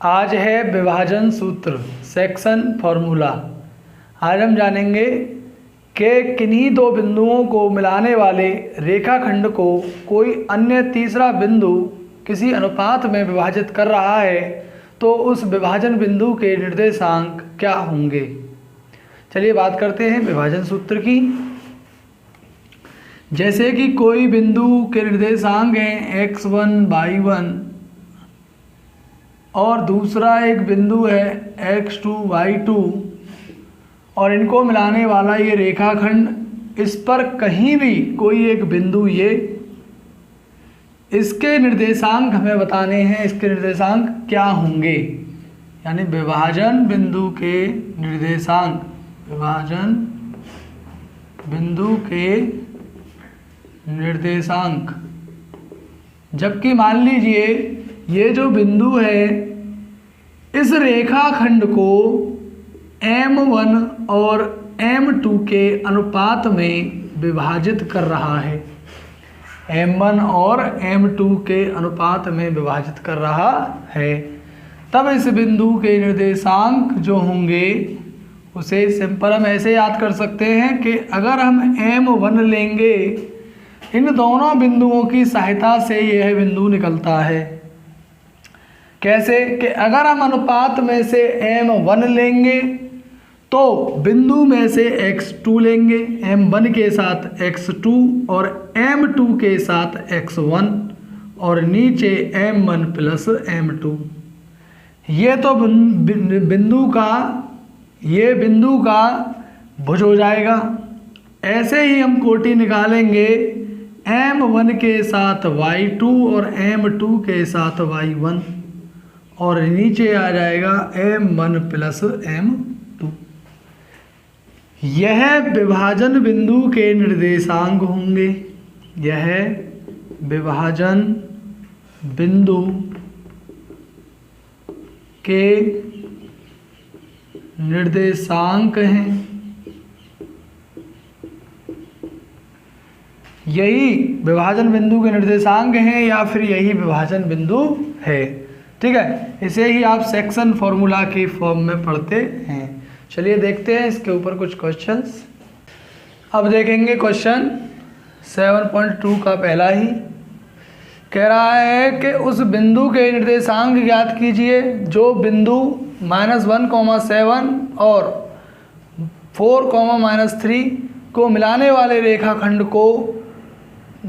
आज है विभाजन सूत्र सेक्शन फॉर्मूला। आज हम जानेंगे कि किन्हीं दो बिंदुओं को मिलाने वाले रेखाखंड को कोई अन्य तीसरा बिंदु किसी अनुपात में विभाजित कर रहा है तो उस विभाजन बिंदु के निर्देशांक क्या होंगे। चलिए बात करते हैं विभाजन सूत्र की। जैसे कि कोई बिंदु के निर्देशांक हैं x1 y1 और दूसरा एक बिंदु है x2 y2 और इनको मिलाने वाला ये रेखाखंड, इस पर कहीं भी कोई एक बिंदु ये, इसके निर्देशांक हमें बताने हैं। इसके निर्देशांक क्या होंगे, यानी विभाजन बिंदु के निर्देशांक, विभाजन बिंदु के निर्देशांक। जबकि मान लीजिए ये जो बिंदु है इस रेखाखंड को M1 और M2 के अनुपात में विभाजित कर रहा है, M1 और M2 के अनुपात में विभाजित कर रहा है, तब इस बिंदु के निर्देशांक जो होंगे उसे सिंपल हम ऐसे याद कर सकते हैं कि अगर हम M1 लेंगे, इन दोनों बिंदुओं की सहायता से यह बिंदु निकलता है। कैसे कि अगर हम अनुपात में से M1 लेंगे तो बिंदु में से x2 लेंगे, M1 के साथ x2 और M2 के साथ x1 और नीचे M1 प्लस M2। ये तो बिंदु का भुज हो जाएगा। ऐसे ही हम कोटि निकालेंगे M1 के साथ y2 और M2 के साथ y1 और नीचे आ जाएगा M1 प्लस M2। यह विभाजन बिंदु के निर्देशांक होंगे। यह विभाजन बिंदु के निर्देशांक हैं। यही विभाजन बिंदु के निर्देशांक हैं या फिर यही विभाजन बिंदु है। ठीक है, इसे ही आप सेक्शन फॉर्मूला की फॉर्म में पढ़ते हैं। चलिए देखते हैं इसके ऊपर कुछ क्वेश्चंस। अब देखेंगे क्वेश्चन 7.2 का पहला ही कह रहा है कि उस बिंदु के निर्देशांक ज्ञात कीजिए जो बिंदु -1,7 और 4,-3 को मिलाने वाले रेखाखंड को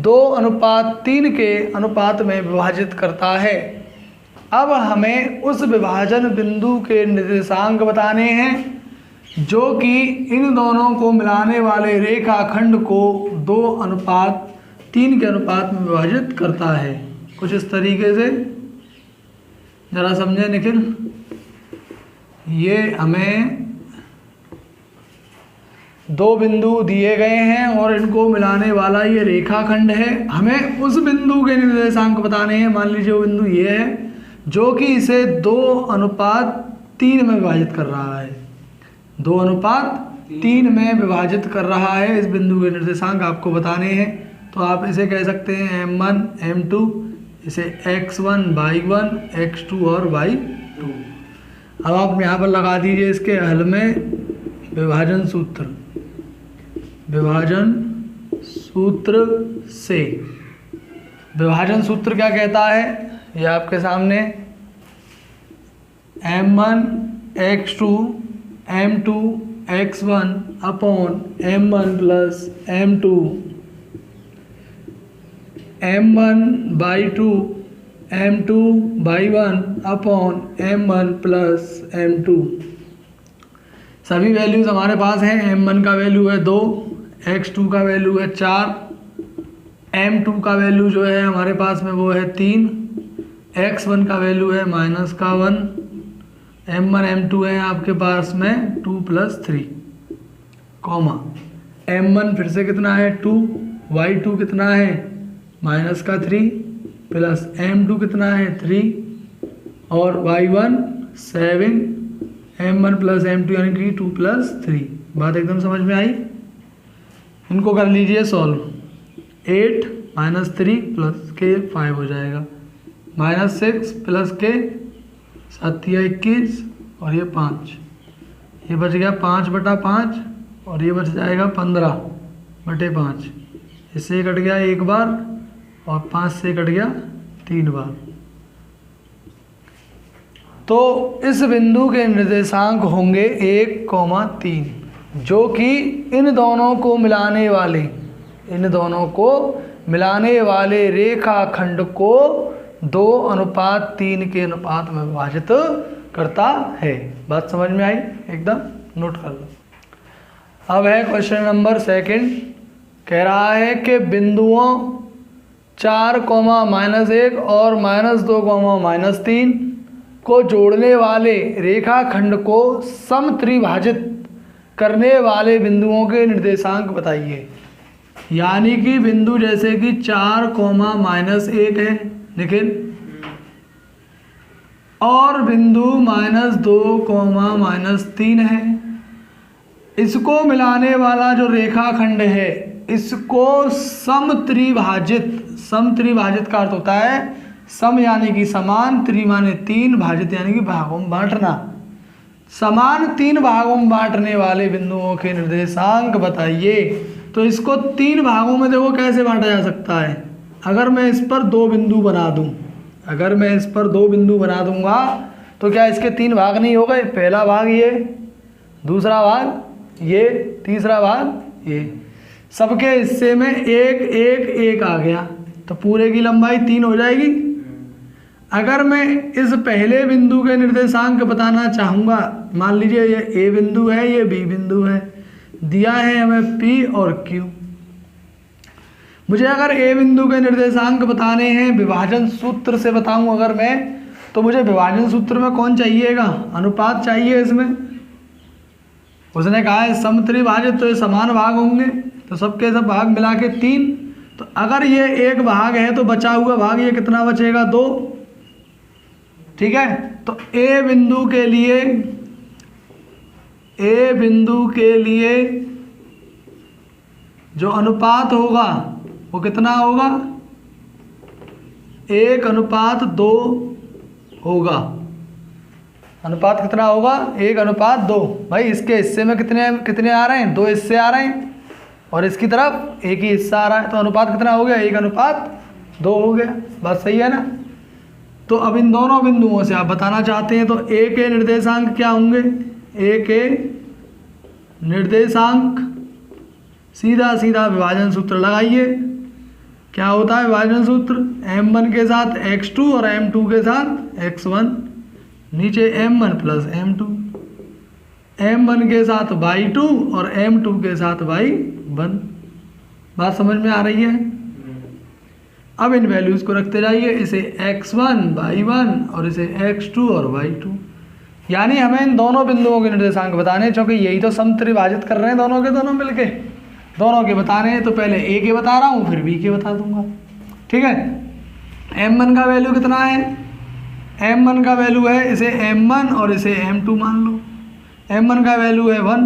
2:3 के अनुपात में विभाजित करता है। अब हमें उस विभाजन बिंदु के निर्देशांक बताने हैं जो कि इन दोनों को मिलाने वाले रेखाखंड को 2:3 के अनुपात में विभाजित करता है। कुछ इस तरीके से जरा समझें निखिल। ये हमें दो बिंदु दिए गए हैं और इनको मिलाने वाला ये रेखाखंड है। हमें उस बिंदु के निर्देशांक बताने हैं। मान लीजिए वो बिंदु ये है जो कि इसे 2:3 में विभाजित कर रहा है, 2:3 में विभाजित कर रहा है। इस बिंदु के निर्देशांक आपको बताने हैं। तो आप इसे कह सकते हैं M1 M2, इसे x1 y1 x2 और y2। अब आप यहाँ पर लगा दीजिए इसके हल में विभाजन सूत्र। विभाजन सूत्र से विभाजन सूत्र क्या कहता है, ये आपके सामने M1 x2 M2 x1 upon M1 plus M2 M1 y2 M2 y1 upon M1 plus M2। सभी वैल्यूज़ हमारे पास हैं। M1 का वैल्यू है 2, x2 का वैल्यू है 4, M2 का वैल्यू जो है हमारे पास में वो है 3, x1 का वैल्यू है -1, M1 M2 है आपके पास में 2 + 3, M1 फिर से कितना है 2, y2 कितना है -3 प्लस M2 कितना है 3 और y1 7, M1 प्लस M2 यानी कि 2 + 3। बात एकदम समझ में आई। इनको कर लीजिए सॉल्व। 8 -3 + के 5 हो जाएगा, -6 + के 7 या 21 और ये 5, ये बच गया 5/5 और ये बच जाएगा 15/5। इससे कट गया 1 बार और 5 से कट गया 3 बार। तो इस बिंदु के निर्देशांक होंगे 1, 3, जो कि इन दोनों को मिलाने वाले रेखाखंड को 2:3 के अनुपात में विभाजित करता है। बात समझ में आई? एकदम नोट कर लो। अब है क्वेश्चन नंबर 2। कह रहा है कि बिंदुओं 4, -1 और -2, -3 को जोड़ने वाले रेखाखंड को समत्रिभाजित करने वाले बिंदुओं के निर्देशांक बताइए। यानी कि बिंदु जैसे कि 4, -1 है निखिल, और बिंदु -2, -3 है। इसको मिलाने वाला जो रेखाखंड है इसको समत्रिभाजित का अर्थ होता है सम यानी कि समान, त्रि माने 3, भाजित यानी कि भागों में बांटना। समान 3 भागों में बांटने वाले बिंदुओं के निर्देशांक बताइए। तो इसको 3 भागों में देखो कैसे बांटा जा सकता है। अगर मैं इस पर 2 बिंदु बना दूंगा तो क्या इसके 3 भाग नहीं हो गए? पहला भाग ये, दूसरा भाग ये, तीसरा भाग ये। सबके हिस्से में 1, 1, 1 आ गया तो पूरे की लंबाई 3 हो जाएगी। अगर मैं इस पहले बिंदु के निर्देशांक बताना चाहूँगा, मान लीजिए ये ए बिंदु है, ये बी बिंदु है, दिया है हमें पी और क्यू। मुझे अगर ए बिंदु के निर्देशांक बताने हैं विभाजन सूत्र से बताऊं अगर मैं, तो मुझे विभाजन सूत्र में कौन चाहिएगा? अनुपात चाहिए। इसमें उसने कहा है समत्रिभाजित, तो ये समान भाग होंगे, तो सबके सब भाग मिला के 3। तो अगर ये एक भाग है तो बचा हुआ भाग ये कितना बचेगा? 2। ठीक है, तो ए बिंदु के लिए जो अनुपात होगा वो कितना होगा? 1:2 होगा। अनुपात कितना होगा? 1:2। भाई इसके हिस्से में कितने आ रहे हैं? 2 हिस्से आ रहे हैं और इसकी तरफ एक ही हिस्सा आ रहा है, तो अनुपात कितना हो गया? 1:2 हो गया। बात सही है ना? तो अब इन दोनों बिंदुओं से आप बताना चाहते हैं तो ए के निर्देशांक क्या होंगे? ए के निर्देशांक सीधा सीधा विभाजन सूत्र लगाइए। क्या होता है विभाजन सूत्र? m1 के साथ x2 और m2 के साथ x1, नीचे m1 प्लस m2, m1 के साथ y2 और m2 के साथ y1। बात समझ में आ रही है? अब इन वैल्यूज़ को रखते जाइए, इसे x1, y1 और इसे x2 और y2। यानी हमें इन दोनों बिंदुओं के निर्देशांक बताने, क्योंकि यही तो समत्रिभाजित कर रहे हैं दोनों के दोनों मिलके। दोनों के बताने हैं तो पहले ए के बता रहा हूँ, फिर बी के बता दूंगा। ठीक है, m1 का वैल्यू कितना है? m1 का वैल्यू है, इसे m1 और इसे m2 मान लो। m1 का वैल्यू है 1,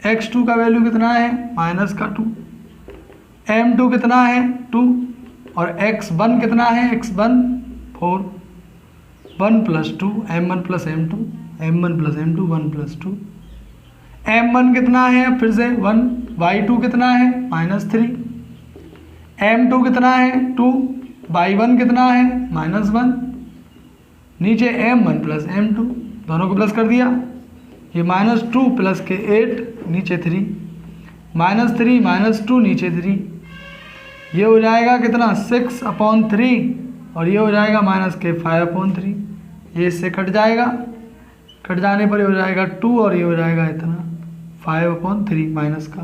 x2 का वैल्यू कितना है? -2, m2 कितना है? 2 और x1 कितना है? x1 4, 1 + 2, m1 + m2, m1 + m2 1 + 2। m1 कितना है? फिर से 1, y2 कितना है? -3, m2 कितना है? 2, y1 कितना है? -1, नीचे m1 + m2, दोनों को प्लस कर दिया। ये -2 प्लस के 8, नीचे 3, -3 -2 नीचे 3, ये हो जाएगा कितना? 6/3 और ये हो जाएगा -5/3। ये इससे कट जाएगा, कट जाने पर ये हो जाएगा 2 और ये हो जाएगा इतना 5/3 माइनस का।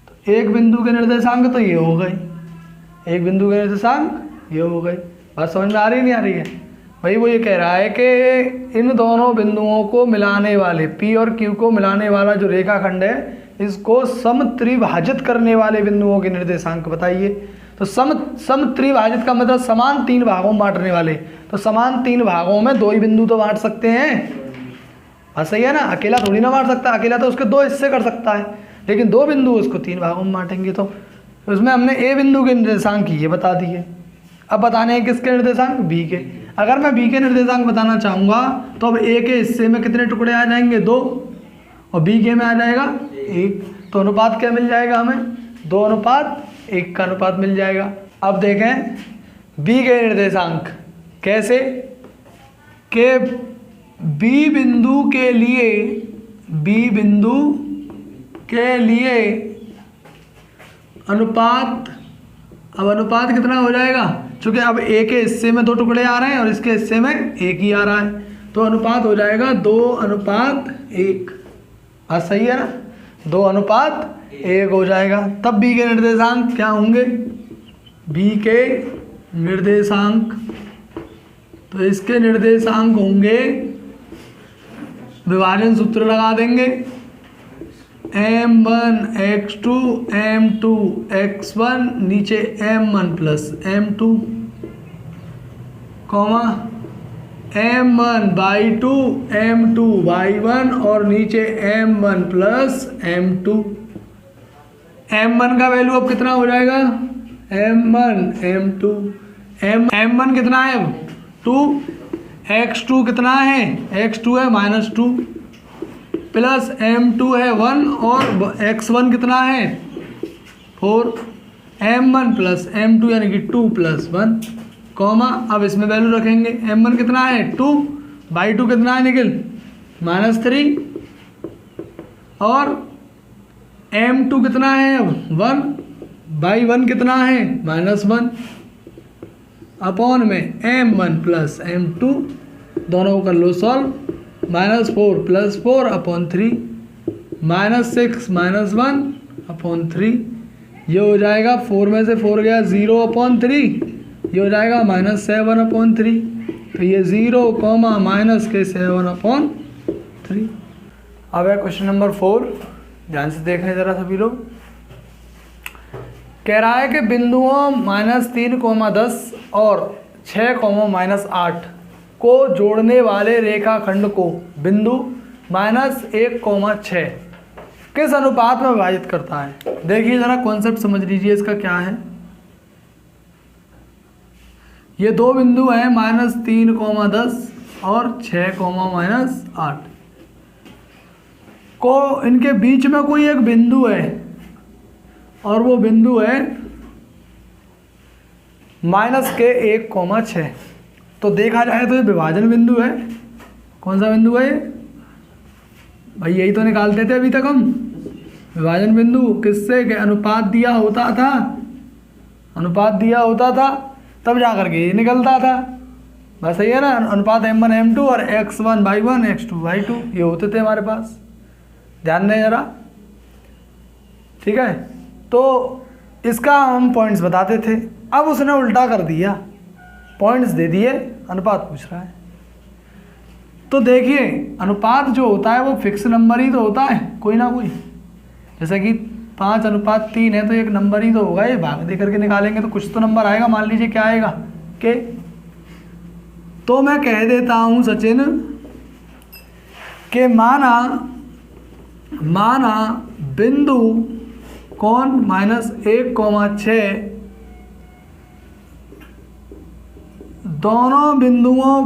तो एक बिंदु के निर्देशांक तो ये हो गए, एक बिंदु के निर्देशांक ये हो गए। बात समझ में आ रही नहीं आ रही है? भाई वो ये कह रहा है कि इन दोनों बिंदुओं को मिलाने वाले P और Q को मिलाने वाला जो रेखाखंड है इसको समत्रिभाजित करने वाले बिंदुओं के निर्देशांक बताइए। तो समत्रिभाजित का मतलब समान 3 भागों में बांटने वाले। तो समान 3 भागों में 2 ही बिंदु तो बांट सकते हैं। हाँ सही है ना? अकेला थोड़ी ना बांट सकता, अकेला तो उसके 2 हिस्से कर सकता है, लेकिन 2 बिंदु उसको 3 भागों में बांटेंगे। तो उसमें हमने ए बिंदु के निर्देशांक ये बता दिए। अब बताने हैं किसके निर्देशांक? बी के। अगर मैं बी के निर्देशांक बताना चाहूँगा तो अब ए के हिस्से में कितने टुकड़े आ जाएंगे, 2, और बी के में आ जाएगा 1। तो अनुपात क्या मिल जाएगा हमें, 2:1 का अनुपात मिल जाएगा। अब देखें बी के निर्देशांक कैसे, के बी बिंदु के लिए अनुपात, अब अनुपात कितना हो जाएगा, क्योंकि अब ए के हिस्से में 2 टुकड़े आ रहे हैं और इसके हिस्से में 1 ही आ रहा है, तो अनुपात हो जाएगा 2:1। बात सही है ना, 2:1 हो जाएगा। तब बी के निर्देशांक क्या होंगे, बी के निर्देशांक, तो इसके निर्देशांक होंगे, विभाजन सूत्र लगा देंगे, m1 x2 m2 x1 नीचे m1 plus m2 comma m1/2 m2/1 और नीचे m1 प्लस m2। m1 का वैल्यू अब कितना हो जाएगा, m1 m2 m1 कितना है 2, x2 कितना है, x2 है -2 प्लस m2 है 1 और x1 कितना है 4, m1 प्लस m2 यानी कि 2 + 1 कॉमा, अब इसमें वैल्यू रखेंगे, m1 कितना है 2/2 कितना है निकल -3 और m2 कितना है 1/1 कितना है -1 अपॉन में m1 प्लस m2 दोनों को कर लो सॉल्व, -4 + 4 अपॉन 3 -6 -1 अपॉन 3, ये हो जाएगा 4 में से 4 गया 0/3, ये हो जाएगा -7/3, तो ये 0, -7/3। अब है क्वेश्चन नंबर 4, ध्यान से देख रहे जरा सभी लोग। कह रहा है कि बिंदुओं -3, 10 और 6, -8 को जोड़ने वाले रेखाखंड को बिंदु -1, 6 किस अनुपात में विभाजित करता है। देखिए जरा कॉन्सेप्ट समझ लीजिए इसका क्या है। ये 2 बिंदु हैं -3, 10 और 6, -8 को, इनके बीच में कोई एक बिंदु है और वो बिंदु है -1, 6। तो देखा जाए तो ये विभाजन बिंदु है। कौन सा बिंदु है ये भाई, यही तो निकालते थे अभी तक हम, विभाजन बिंदु किससे, के अनुपात दिया होता था, अनुपात दिया होता था तब जा करके ये निकलता था। बस सही है ना, अनुपात m1 m2 और x1/1 x2/2 ये होते थे हमारे पास, ध्यान दें जरा, ठीक है। तो इसका हम पॉइंट्स बताते थे, अब उसने उल्टा कर दिया, पॉइंट्स दे दिए, अनुपात पूछ रहा है। तो देखिए अनुपात जो होता है वो फिक्स नंबर ही तो होता है, कोई ना कोई, जैसे कि 5:3 है तो एक नंबर ही तो होगा, ये भाग दे करके निकालेंगे तो कुछ तो नंबर आएगा, मान लीजिए क्या आएगा के। तो मैं कह देता हूँ सचिन के माना बिंदु कौन -1, 6 दोनों बिंदुओं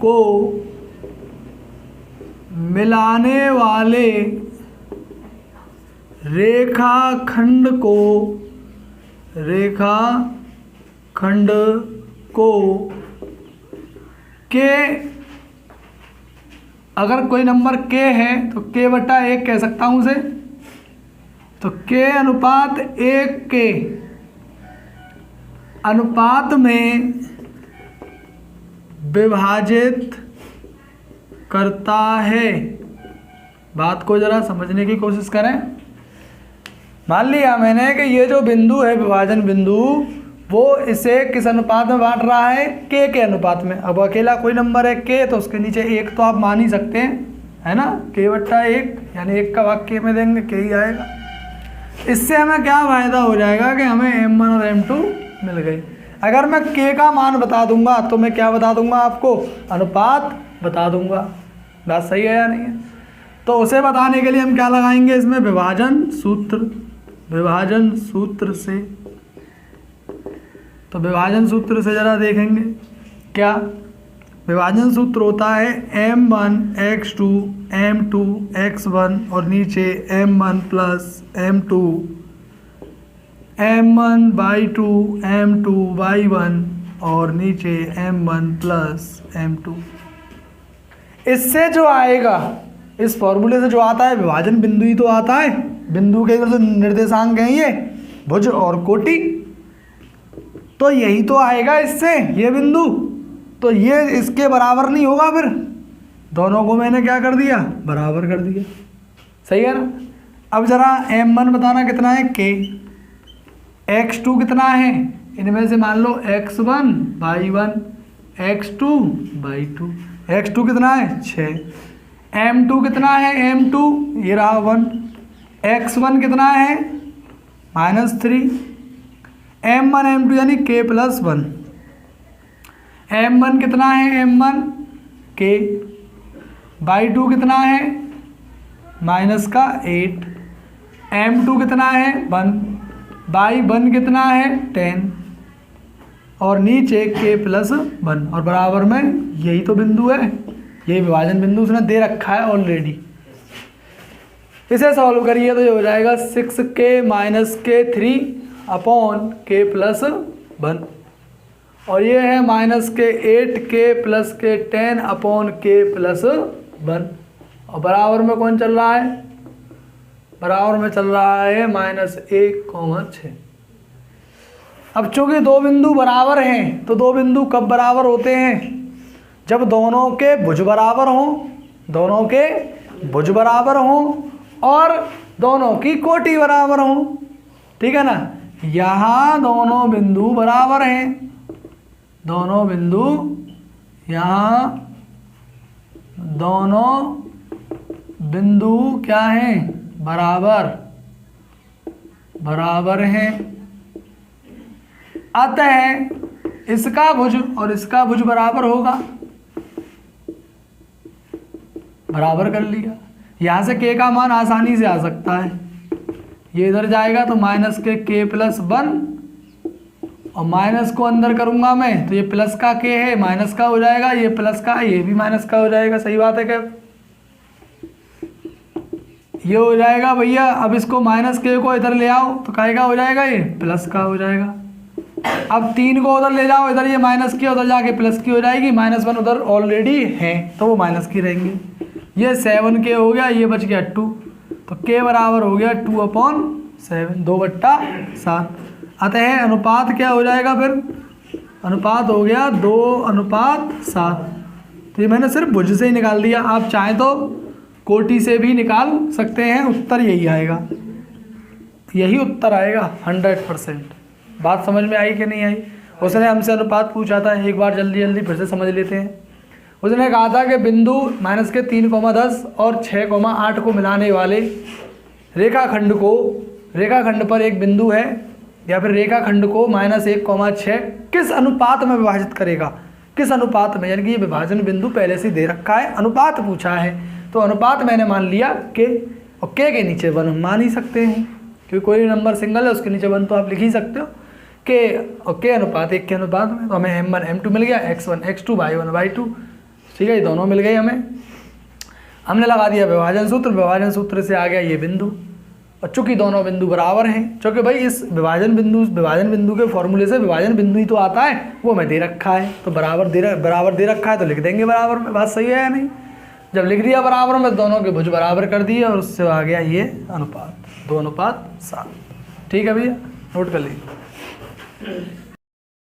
को मिलाने वाले रेखाखंड को के, अगर कोई नंबर k है तो k/1 कह सकता हूँ उसे, तो k अनुपात 1 के अनुपात में विभाजित करता है। बात को जरा समझने की कोशिश करें। मान लिया मैंने कि ये जो बिंदु है विभाजन बिंदु, वो इसे किस अनुपात में बांट रहा है, k के अनुपात में। अब अकेला कोई नंबर है k तो उसके नीचे 1 तो आप मान ही सकते हैं, है ना, k/1 यानी 1 का भाग k में देंगे k ही आएगा। इससे हमें क्या फायदा हो जाएगा कि हमें m1 और m2 मिल गए। अगर मैं k का मान बता दूंगा तो मैं क्या बता दूंगा आपको, अनुपात बता दूंगा। बात सही है या नहीं है। तो उसे बताने के लिए हम क्या लगाएंगे इसमें, विभाजन सूत्र से तो विभाजन सूत्र से ज़रा देखेंगे क्या। विभाजन सूत्र होता है m1 x2 m2 x1 और नीचे m1 plus m2 m1/2 m2/1 और नीचे m1 प्लस m2। इससे जो आएगा, इस फॉर्मूले से जो आता है विभाजन बिंदु ही तो आता है। बिंदु के जो निर्देशांक हैं ये भुज और कोटि, तो यही तो आएगा इससे, ये बिंदु। तो ये इसके बराबर नहीं होगा, फिर दोनों को मैंने क्या कर दिया, बराबर कर दिया। सही है ना। अब जरा m1 बताना कितना है k, x2 कितना है, इनमें से मान लो x1/1 x2/2, x2 कितना है 6, m2 कितना है m2 ये रहा 1, x1 कितना है -3, m1 m2 यानी k + 1, m1 कितना है m1 k/2 कितना है -8, m2 कितना है 1/1 कितना है 10 और नीचे k + 1 और बराबर में यही तो बिंदु है, यही विभाजन बिंदु उसने दे रखा है ऑलरेडी। इसे सॉल्व करिए तो ये हो जाएगा 6k - k3 अपॉन k + 1 और ये है -k8k + k10 अपॉन k + 1 और बराबर में कौन चल रहा है, बराबर में चल रहा है -1,6। अब चूंकि दो बिंदु बराबर हैं तो दो बिंदु कब बराबर होते हैं, जब दोनों के भुज बराबर हों, दोनों के भुज बराबर हों और दोनों की कोटि बराबर हों। ठीक है ना। यहाँ दोनों बिंदु बराबर हैं, दोनों बिंदु, यहाँ दोनों बिंदु क्या हैं, बराबर बराबर हैं। अतः इसका भुज और इसका भुज बराबर होगा, बराबर कर लिया। यहाँ से k का मान आसानी से आ सकता है, ये इधर जाएगा तो -k + 1 और माइनस को अंदर करूंगा मैं तो ये प्लस का k है माइनस का हो जाएगा, ये प्लस का है ये भी माइनस का हो जाएगा। सही बात है क्या, ये हो जाएगा भैया। अब इसको -k को इधर ले आओ तो काय का हो जाएगा, ये प्लस का हो जाएगा। अब 3 को उधर ले जाओ, इधर ये -k उधर जाके प्लस की हो जाएगी, -1 उधर ऑलरेडी है तो वो माइनस की रहेंगी। ये 7k हो गया, ये बच गया 2, तो k बराबर हो गया 2/7, 2/7। अतः अनुपात क्या हो जाएगा फिर, अनुपात हो गया 2:7। तो ये मैंने सिर्फ भुज से ही निकाल दिया, आप चाहें तो कोटि से भी निकाल सकते हैं, उत्तर यही आएगा, यही उत्तर आएगा 100%। बात समझ में आई कि नहीं आई। उसने हमसे अनुपात पूछा था, एक बार जल्दी जल्दी फिर से समझ लेते हैं। उसने कहा था कि बिंदु -3,10 और 6,8 को मिलाने वाले रेखाखंड को, रेखाखंड पर एक बिंदु है या फिर रेखाखंड को -1,6 किस अनुपात में विभाजित करेगा, किस अनुपात में, यानी कि ये विभाजन बिंदु पहले से दे रखा है, अनुपात पूछा है तो अनुपात मैंने मान लिया k, और k के नीचे 1 हम मान ही सकते हैं क्योंकि कोई नंबर सिंगल है उसके नीचे 1 तो आप लिख ही सकते हो। k और k अनुपात 1 के अनुपात में, तो हमें m1 m2 मिल गया, x1 x2/1/2। ठीक है, ये दोनों मिल गए हमें। हमने लगा दिया विभाजन सूत्र, विभाजन सूत्र से आ गया ये बिंदु, और चूंकि दोनों बिंदु बराबर हैं, चूंकि भाई इस विभाजन बिंदु के फॉर्मूले से विभाजन बिंदु ही तो आता है, वो मैं दे रखा है तो बराबर दे रखा है तो लिख देंगे बराबर में। बात सही है या नहीं। जब लिख दिया बराबर में, दोनों के भुज बराबर कर दिए और उससे आ गया ये अनुपात 2:7। ठीक है भैया, नोट कर लीजिए।